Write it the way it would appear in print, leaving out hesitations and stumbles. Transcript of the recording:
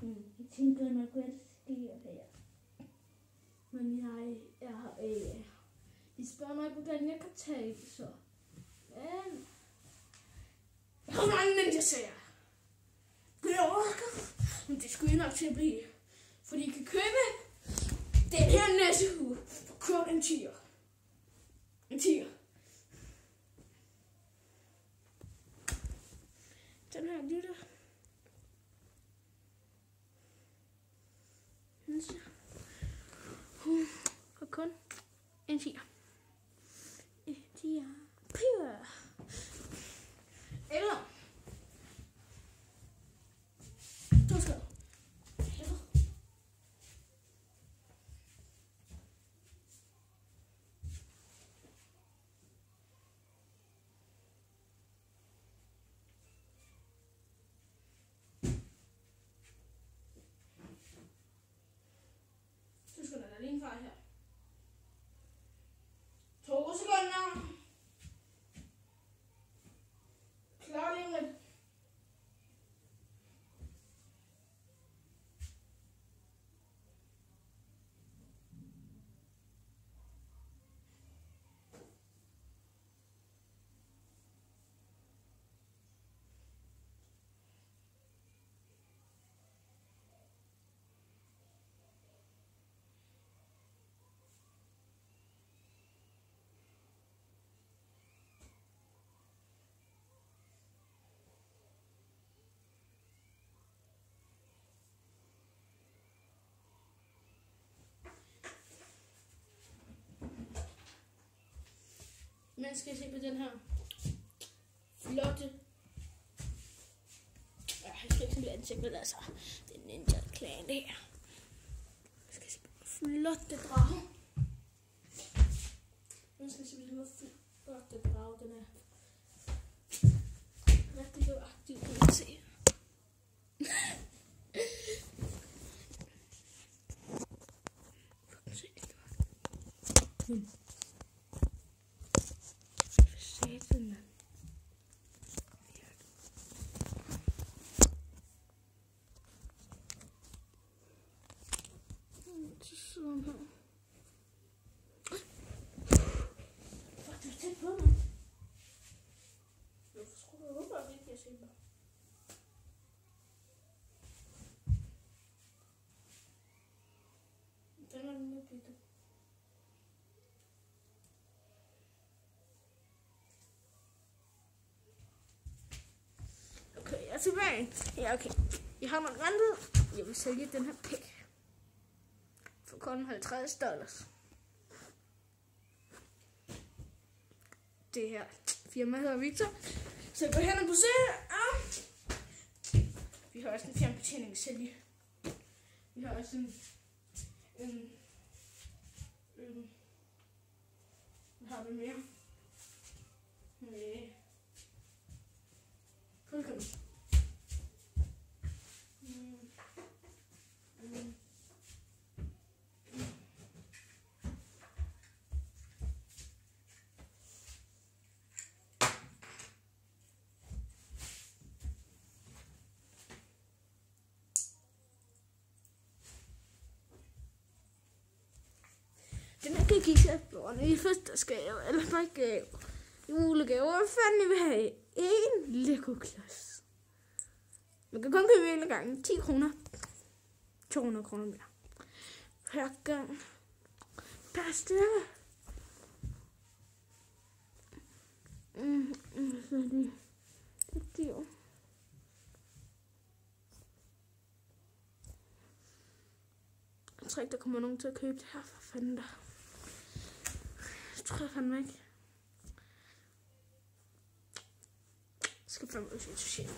Jeg tænker nok, hvad der sker her. Men jeg har ikke. De spørger mig, hvordan jeg kan tale, så. Men jeg har mange ninja-serier. Det er overraskende. Men det skulle I nok til at blive. Fordi I kan købe den her næsehue for kun en 10'er. En 10'er. Den her lille. For kun en 10'er. En 10'er. Pure. Eller 2 skød. Så skal der lige en fejl her. 2 sekunder. Klar lige lidt. Man skal se på den her flotte. Jeg skal ikke se ansigt, men altså, det er Ninja Clan det her. Man skal se på flotte drage. Man skal se på den her flotte drage, den er rigtig god aktiv, kan man se. Sådan her. Fuck, du er tæt på mig. Jeg håber, at vi ikke kan se mig. Den er den lidt bitte. Okay, jeg er tilbage. Ja, okay. Jeg har mig rentet. Jeg vil sælge den her pik. For kun $50. Det her firma hedder Victor. Så gå hen og besøg. Vi har også en fjernbetjeningssælge. Vi har også en hvad har vi mere? Med fuldkommen. Den her kan give sig børnene i fødselsdagsgave, eller bare gave. Julegave, hvad fanden I vil have? En Lego-klods. Man kan kun købe en gang. 10 kroner. 200 kroner mere. Per gang. Per stykke. Så er det dyr. Jeg tror ikke, der kommer nogen til at købe det her. For fanden der. Jeg tror jeg fandme ikke. Jeg skal fandme ud til socialt.